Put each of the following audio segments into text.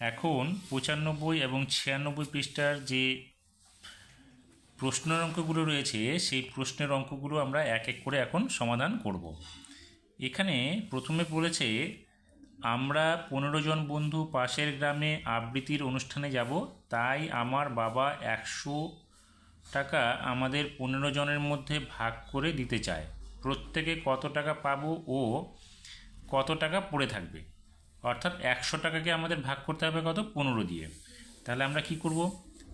এখন 95 এবং 96 পৃষ্ঠার যে প্রশ্নের অঙ্কগুলো রয়েছে সেই প্রশ্নের অঙ্কগুলো আমরা এক এক করে এখন সমাধান করব। এখানে প্রথমে বলেছে আমরা 15 জন বন্ধু পাশের গ্রামে আবৃত্তির অনুষ্ঠানে যাব, তাই আমার বাবা 100 টাকা আমাদের 15 জনের মধ্যে ভাগ করে দিতে চায়। প্রত্যেকে কত টাকা পাবো ও কত টাকা পড়ে থাকবে? অর্থাৎ 100 টাকাকে আমাদের ভাগ করতে হবে কত? 15 দিয়ে। তাহলে আমরা কি করব?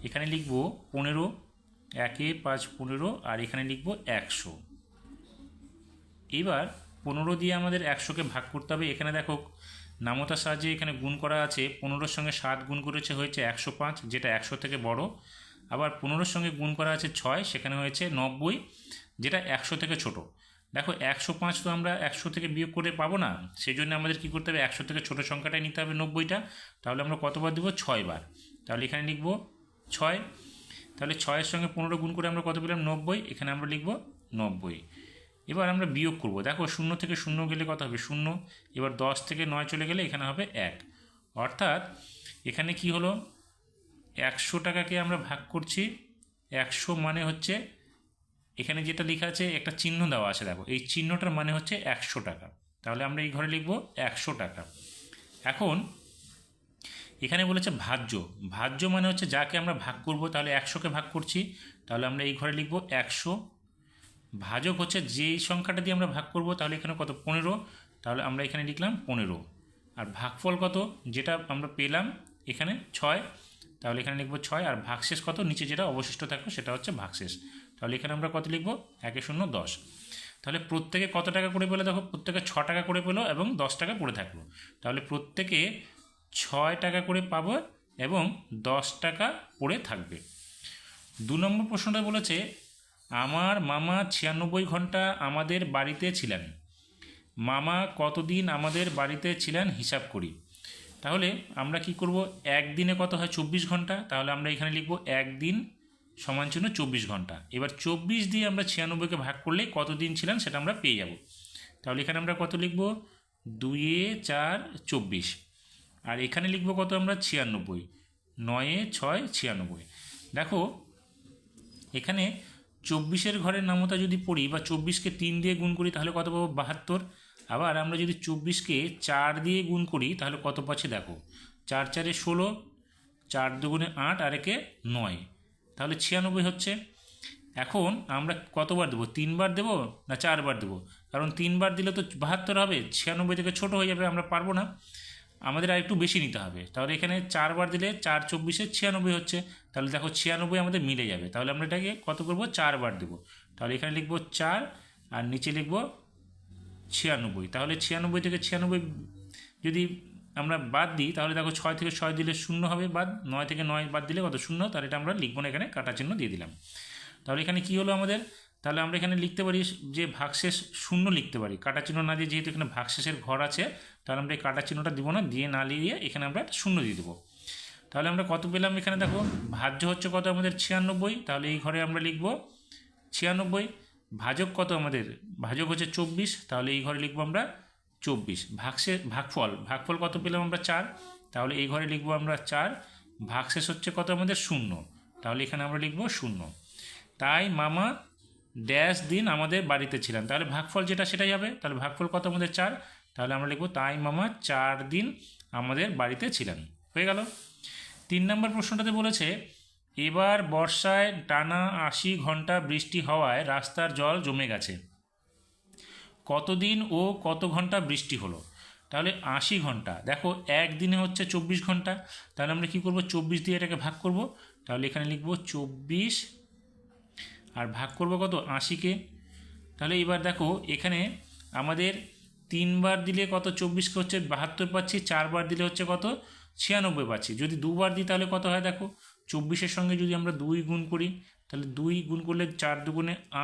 এখানে লিখব 15, 1 5 15, আর এখানে লিখব 100। এবার 15 দিয়ে আমাদের 100কে ভাগ করতে হবে। এখানে দেখো নামতার সাহায্যে এখানে গুণ করা আছে। 15-র সঙ্গে 7 গুণ করেছে, হয়েছে 105, যেটা 100 থেকে বড়। আবার 15-র সঙ্গে গুণ করা আছে 6, সেখানে হয়েছে 90, যেটা 100 থেকে ছোট। দেখো 105 তো আমরা 100 থেকে বিয়োগ করে পাবো না, সেই জন্য আমাদের কী করতে হবে? 100 থেকে ছোটো সংখ্যাটাই নিতে হবে, 90টা। তাহলে আমরা কতবার দেবো? 6 বার। তাহলে এখানে লিখব 6। তাহলে 6-এর সঙ্গে 15 গুণ করে আমরা কত পেলাম? 90। এখানে আমরা লিখব 90। এবার আমরা বিয়োগ করব। দেখো 0 থেকে 0 গেলে কত হবে? 0। এবার 10 থেকে 9 চলে গেলে এখানে হবে 1। অর্থাৎ এখানে কি হলো? 100 টাকাকে আমরা ভাগ করছি। 100 মানে হচ্ছে, এখানে যেটা লেখা আছে একটা চিহ্ন দেওয়া আছে, দেখো এই চিহ্নটার মানে হচ্ছে 100 টাকা। তাহলে আমরা এই ঘরে লিখব 100 টাকা। এখন এখানে বলেছে ভাজ্য। ভাজ্য মানে হচ্ছে যাকে আমরা ভাগ করব, তাহলে 100কে ভাগ করছি, তাহলে আমরা এই ঘরে লিখব 100। ভাজক হচ্ছে যেই সংখ্যাটা দিয়ে আমরা ভাগ করব, তাহলে এখানে কত? 15, তাহলে আমরা এখানে লিখলাম 15। আর ভাগফল কত? যেটা আমরা পেলাম এখানে 6, তাহলে এখানে লিখব 6। আর ভাগশেষ কত? নিচে যেটা অবশিষ্ট থাকবে সেটা হচ্ছে ভাগশেষ। তাহলে এখানে আমরা কত লিখব? 1 0 10। তাহলে প্রত্যেকে কত টাকা করে পেলো? দেখো প্রত্যেকে 6 টাকা করে পেলো এবং 10 টাকা পড়ে থাকলো। তাহলে প্রত্যেকে 6 টাকা করে পাবো এবং 10 টাকা পড়ে থাকবে। 2 নম্বর প্রশ্নটা বলেছে আমার মামা 96 ঘন্টা আমাদের বাড়িতে ছিলেন। মামা কতদিন আমাদের বাড়িতে ছিলেন হিসাব করি। তাহলে আমরা কি করব? একদিনে কত হয়? 24 ঘন্টা। তাহলে আমরা এখানে লিখব একদিন সমান চিহ্ন 24 ঘন্টা। এবার 24 দিয়ে আমরা 96কে ভাগ করলে কত দিন ছিলেন সেটা আমরা পেয়ে যাব। তাহলে এখানে আমরা কত লিখব? 2 4 24। আর এখানে লিখব কত? আমরা 96। 9 6 96। দেখো এখানে 24-এর ঘরের নামতা যদি পড়ি বা 24কে 3 দিয়ে গুণ করি তাহলে কত পাবো? 72। আবার আমরা যদি 24কে 4 দিয়ে গুণ করি তাহলে কত পাচ্ছি? দেখো 4 4 16, 4 2 8, আর একে 9, তাহলে 96 হচ্ছে। এখন আমরা কতবার দেবো? 3 বার দেবো না 4 বার দেবো? কারণ 3 বার দিলে তো 72 হবে, 96 থেকে ছোট হয়ে যাবে, আমরা পারবো না, আমাদের আর একটু বেশি নিতে হবে। তাহলে এখানে 4 বার দিলে 4 24 96 হচ্ছে। তাহলে দেখো 96 আমাদের মিলে যাবে। তাহলে আমরা এটাকে কত করব? 4 বার দেবো। তাহলে এখানে লিখব 4 আর নিচে লিখব 96। তাহলে 96 থেকে 96 যদি আমরা বাদ দিই তাহলে দেখো 6 থেকে 6 দিলে 0 হবে বাদ, 9 থেকে 9 বাদ দিলে কত? 0। তাহলে এটা আমরা লিখবো না, এখানে কাটা চিহ্ন দিয়ে দিলাম। তাহলে এখানে কি হলো আমাদের? তাহলে আমরা এখানে লিখতে পারি যে ভাগশেষ 0 লিখতে পারি, কাটা চিহ্ন না দিয়ে, যেহেতু এখানে ভাগশেষের ঘর আছে তাহলে আমরা এই কাটা চিহ্নটা দিব না, দিয়ে না দিয়ে এখানে আমরা 0 দিয়ে দেবো। তাহলে আমরা কত পেলাম? এখানে দেখো ভাজ্য হচ্ছে কত আমাদের? 96। তাহলে এই ঘরে আমরা লিখব 96। ভাজক কত আমাদের? ভাজক হচ্ছে 24, তাহলে এই ঘরে লিখবো আমরা 24। ভাগফল কত পেলাম আমরা? 4, তাহলে এই ঘরে লিখবো আমরা 4। ভাগশেষ হচ্ছে কত আমাদের? 0, তাহলে এখানে আমরা লিখবো 0। তাই মামা ড্যাশ দিন আমাদের বাড়িতে ছিলেন। তাহলে ভাগফল যেটা সেটাই হবে। তাহলে ভাগফল কত আমাদের? 4, তাহলে আমরা লিখব তাই মামা 4 দিন আমাদের বাড়িতে ছিলেন। হয়ে গেল। 3 নম্বর প্রশ্নটাতে বলেছে এবার বর্ষায় টানা 80 ঘন্টা বৃষ্টি হওয়ায় রাস্তার জল জমে গেছে। কতদিন ও কত ঘন্টা বৃষ্টি হলো? তাহলে 80 ঘন্টা, দেখো একদিনে হচ্ছে 24 ঘন্টা। তাহলে আমরা কি করব? 24 দিয়ে এটাকে ভাগ করব। তাহলে এখানে লিখব 24 আর ভাগ করব কত? 80-কে। তাহলে এবার দেখো এখানে আমাদের 3 বার দিলে কত? 24কে হচ্ছে 72 পাচ্ছি, 4 বার দিলে হচ্ছে কত? 96 পাচ্ছি। যদি 2 বার দিই তাহলে কত হয়? দেখো 24-এর সঙ্গে যদি আমরা 2 গুণ করি তাহলে 2 গুণ করলে 4 2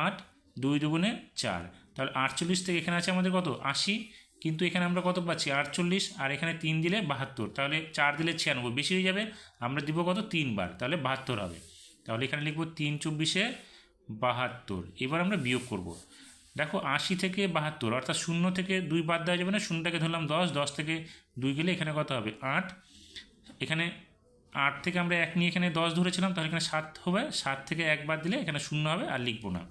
8, 2 2 4, তাহলে 48 থেকে এখানে আছে আমাদের কত? 80, কিন্তু এখানে আমরা কত পাচ্ছি? 48, আর এখানে 3 দিলে 72, তাহলে 4 দিলে 96, বেশি হয়ে যাবে, আমরা দিব কত? 3 বার, তাহলে 72 হবে। তাহলে এখানে লিখব 3 24 72। এবার আমরা বিয়োগ করব। দেখো 80 থেকে 72, অর্থাৎ 0 থেকে 2 বাদ দেওয়া যাবে না, 0টাকে ধরলাম 10, 10 থেকে 2 গেলে এখানে কত হবে? 8, এখানে 8 থেকে আমরা 1 নিয়ে এখানে 10 ধরেছিলাম, তাহলে এখানে 7 হবে, 7 থেকে 1 বাদ দিলে এখানে 0 হবে, আর লিখবো না।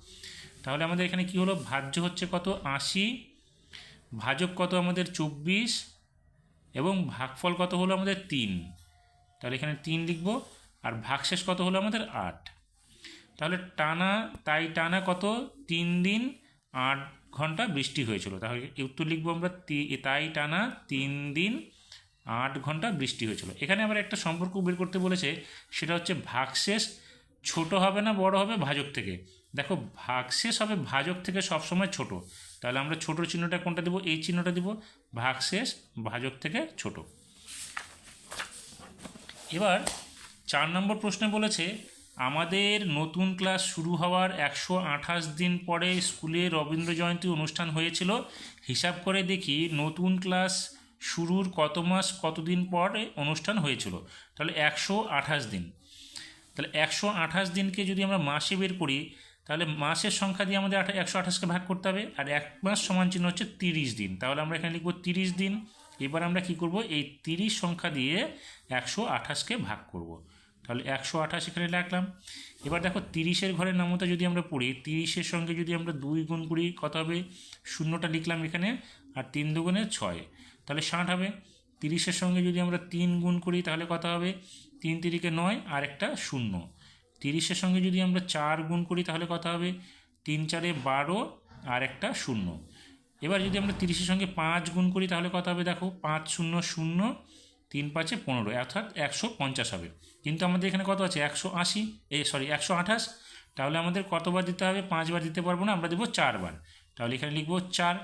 তাহলে আমাদের এখানে কি হলো, ভাজ্য হচ্ছে কত 80, ভাজক কত আমাদের 24, এবং ভাগফল কত হলো আমাদের 3। তাহলে এখানে 3 লিখব, আর ভাগশেষ কত হলো আমাদের 8। তাহলে টানা কত 3 দিন 8 ঘন্টা বৃষ্টি হয়েছিল। তাহলে উত্তর লিখবো আমরা তাই টানা 3 দিন 8 ঘন্টা বৃষ্টি হয়েছিল। এখানে আবার একটা সম্পর্ক বের করতে বলেছে, সেটা হচ্ছে ভাগশেষ ছোট হবে না বড় হবে ভাজক থেকে। দেখো ভাগশেষ হবে ভাজক থেকে সবসময় ছোট, তাহলে আমরা ছোট চিহ্নটা কোনটা দেবো, এই চিহ্নটা দিব, ভাগশেষ ভাজক থেকে ছোট। এবার 4 নম্বর প্রশ্নে বলেছে, আমাদের নতুন ক্লাস শুরু হওয়ার 128 দিন পরে স্কুলে রবীন্দ্র জয়ন্তী অনুষ্ঠান হয়েছিল, হিসাব করে দেখি নতুন ক্লাস শুরুর কত মাস কতদিন পরে অনুষ্ঠান হয়েছিল। তাহলে 128 দিন, তাহলে 128 দিনকে যদি আমরা মাসে বের করি, তাহলে মাসের সংখ্যা দিয়ে আমাদের 128কে ভাগ করতে হবে, আর 1 মাস সমান চিহ্ন হচ্ছে 30 দিন। তাহলে আমরা এখানে লিখব 30 দিন। এবার আমরা কি করব, এই 30 সংখ্যা দিয়ে 128কে ভাগ করব। তাহলে 128 এখানে রাখলাম। এবার দেখো 30-এর ঘরের নামতা যদি আমরা পড়ি, 30-এর সঙ্গে যদি আমরা 2 গুণ করি কত হবে, শূন্যটা লিখলাম এখানে, আর 3 দুগুণে 6, তাহলে 60 হবে। 30-এর সঙ্গে যদি আমরা 3 গুণ করি তাহলে কত হবে, 3 তিরিকে 9, আর একটা 0। 30-এর সঙ্গে যদি আমরা 4 গুণ করি তাহলে কত হবে, 3 4-এ 12, আর একটা 0। এবার যদি আমরা 30-এর সঙ্গে 5 গুণ করি তাহলে কত হবে, দেখো 5 0 0, 3 5-এ 15, অর্থাৎ 150 হবে। কিন্তু আমাদের এখানে কত আছে 128, তাহলে আমাদের কতবার দিতে হবে, 5 বার দিতে পারবো না, আমরা দেবো 4 বার। তাহলে এখানে লিখবো 4,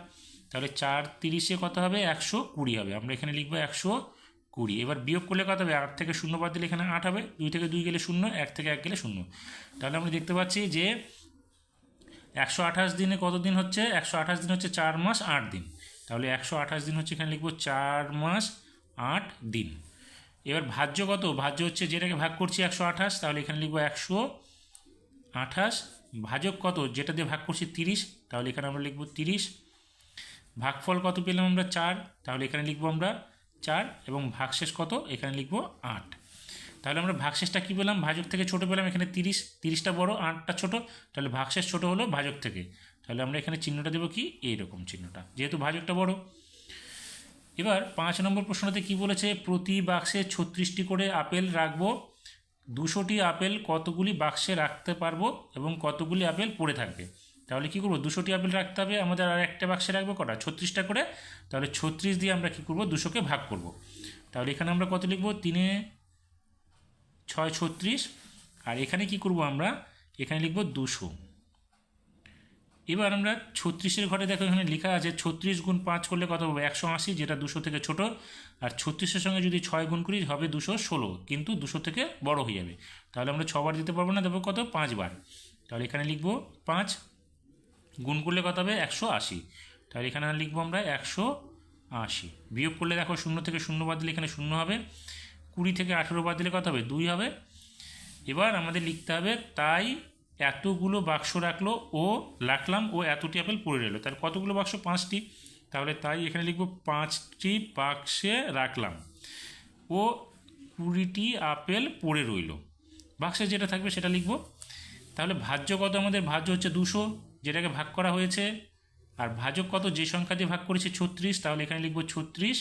তাহলে 4 30-এ কত হবে 120 হবে, আমরা এখানে লিখবো 120। এবার বিয়োগ করলে কত হবে, 8 থেকে 0 বাদ দিলে এখানে 8 হবে, 2 থেকে 2 গেলে 0, 1 থেকে 1 গেলে 0। তাহলে আমরা দেখতে পাচ্ছি যে 128 দিনে কত দিন হচ্ছে, 128 দিন হচ্ছে 4 মাস 8 দিন। তাহলে 128 দিন হচ্ছে, এখানে লিখবো 4 মাস 8 দিন। এবার ভাজ্য কত, ভাজ্য হচ্ছে যেটাকে ভাগ করছি 128, তাহলে এখানে লিখবো 128। ভাজক কত, যেটা দিয়ে ভাগ করছি 30, তাহলে এখানে আমরা লিখবো 30। ভাগফল কত পেলাম আমরা 4, তাহলে এখানে লিখবো আমরা 4, এবং ভাগশেষ কত, এখানে লিখবো 8। তাহলে আমরা ভাগশেষটা কী পেলাম, ভাজক থেকে ছোট পেলাম, এখানে 30টা বড় 8টা ছোট, তাহলে ভাগশেষ ছোট হলো ভাজক থেকে। তাহলে আমরা এখানে চিহ্নটা দেবো কি, এইরকম চিহ্নটা, যেহেতু ভাজকটা বড়। এবার 5 নম্বর প্রশ্নতে কি বলেছে, প্রতি বাক্সে 36টি করে আপেল রাখবো, 200টি আপেল কতগুলি বাক্সে রাখতে পারবো এবং কতগুলি আপেল পড়ে থাকবে। তাহলে কী করবো, 200টি আপেল রাখতে হবে আমাদের, আর একটা বাক্সে রাখবো কটা, 36টা করে। তাহলে 36 দিয়ে আমরা কী করবো, 200কে ভাগ করব। তাহলে এখানে আমরা কত লিখবো, 3 6 36, আর এখানে কি করব আমরা, এখানে লিখবো 200। এবার আমরা 36-এর ঘরে দেখো এখানে লেখা আছে 36 গুণ 5 করলে কত হবে, 180, যেটা 200 থেকে ছোট। আর 36-এর সঙ্গে যদি 6 গুণ করি হবে 216, কিন্তু 200 থেকে বড় হয়ে যাবে। তাহলে আমরা 6 বার দিতে পারবো না, দেবো কত, 5 বার। তাহলে এখানে লিখবো 5, গুণ করলে কত হবে 180, তাহলে এখানে লিখবো আমরা 180। বিয়োগ করলে দেখো 0 থেকে 0 বাদ দিলে এখানে 0 হবে, 20 থেকে 18 বাদ দিলে কত হবে, 2 হবে। এবার আমাদের লিখতে হবে, তাই এতগুলো বাক্স রাখলাম ও এতটি আপেল পড়ে রইল। তাহলে কতগুলো বাক্স, 5টি। তাহলে তাই এখানে লিখব 5টি বাক্সে রাখলাম ও 20টি আপেল পড়ে রইল, বাক্সে যেটা থাকবে সেটা লিখব। তাহলে ভাজ্য কত, আমাদের ভাজ্য হচ্ছে 200, যেটাকে ভাগ করা হয়েছে। আর ভাজক কত, যে সংখ্যা দিয়ে ভাগ করেছে 36, তাহলে এখানে লিখব 36।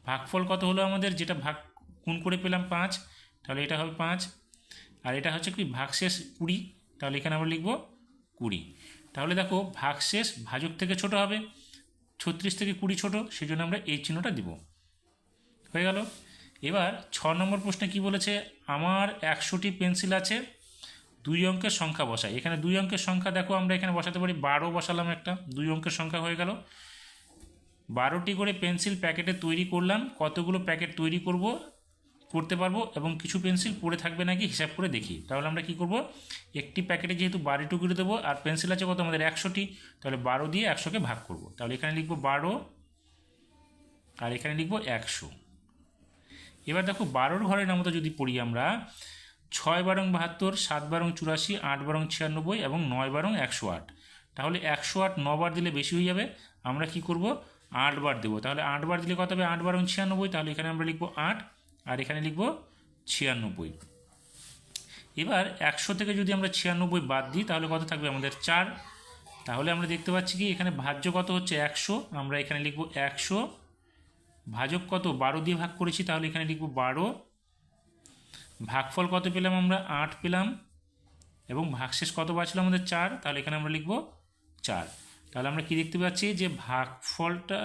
ভাগফল কত হলো আমাদের, যেটা ভাগ গুণ করে পেলাম 5, তাহলে এটা হবে 5। আর এটা হচ্ছে কি ভাগশেষ 20, তাহলে এখানে আমরা লিখব 20। তাহলে দেখো ভাগশেষ ভাজক থেকে ছোট হবে, 36 থেকে 20 ছোট, সেই জন্য আমরা এই চিহ্নটা দিব। হয়ে গেল। এবার 6 নম্বর প্রশ্নে কি বলেছে, আমার 100টি পেন্সিল আছে, 2 অঙ্কের সংখ্যা বসাই। এখানে 2 অঙ্কের সংখ্যা দেখো আমরা এখানে বসাতে পারি, 12 বসালাম, একটা 2 অঙ্কের সংখ্যা হয়ে গেল। 12টি করে পেন্সিল প্যাকেটে তৈরি করলাম, কতগুলো প্যাকেট তৈরি করতে পারবো এবং কিছু পেন্সিল পড়ে থাকবে নাকি হিসাব করে দেখি। তাহলে আমরা কি করব, একটি প্যাকেটে যেহেতু 12 করে দেবো, আর পেন্সিল আছে কত আমাদের 100টি, তাহলে 12 দিয়ে 100কে ভাগ করব। তাহলে এখানে লিখবো 12, আর এখানে লিখবো 100। এবার দেখো 12-র ঘরের নামতা যদি পড়ি আমরা, 6 বারং 72, 7 বারং 84, 8 বারং 96 এবং 9 বারং 108। তাহলে 108 9 বার দিলে বেশি হয়ে যাবে, আমরা কি করব 8 বার দেবো। তাহলে 8 বার দিলে কত হবে, 8 বারং 96, তাহলে এখানে আমরা লিখবো 8, আর এখানে লিখব 96। এবার 100 থেকে যদি আমরা 96 বাদ দিই তাহলে কত থাকবে আমাদের 4। তাহলে আমরা দেখতে পাচ্ছি কি এখানে ভাজ্য কত হচ্ছে 100, আমরা এখানে লিখব 100, ভাজক কত 12 দিয়ে ভাগ করেছি তাহলে এখানে লিখব 12, ভাগফল কত পেলাম আমরা 8 পেলাম, এবং ভাগশেষ কত বাঁচলো আমাদের 4, তাহলে এখানে আমরা লিখব 4। তাহলে আমরা কি দেখতে পাচ্ছি যে ভাগফলটা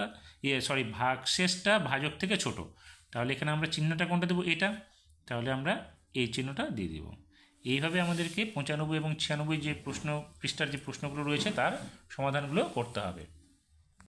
ভাগশেষটা ভাজক থেকে ছোট, তাহলে এখানে আমরা চিহ্নটা কোনটা দেবো, এটা, তাহলে আমরা এই চিহ্নটা দিয়ে দেব। এইভাবে আমাদেরকে 95 এবং 96 যে প্রশ্ন পৃষ্ঠার যে প্রশ্নগুলো রয়েছে তার সমাধানগুলো করতে হবে।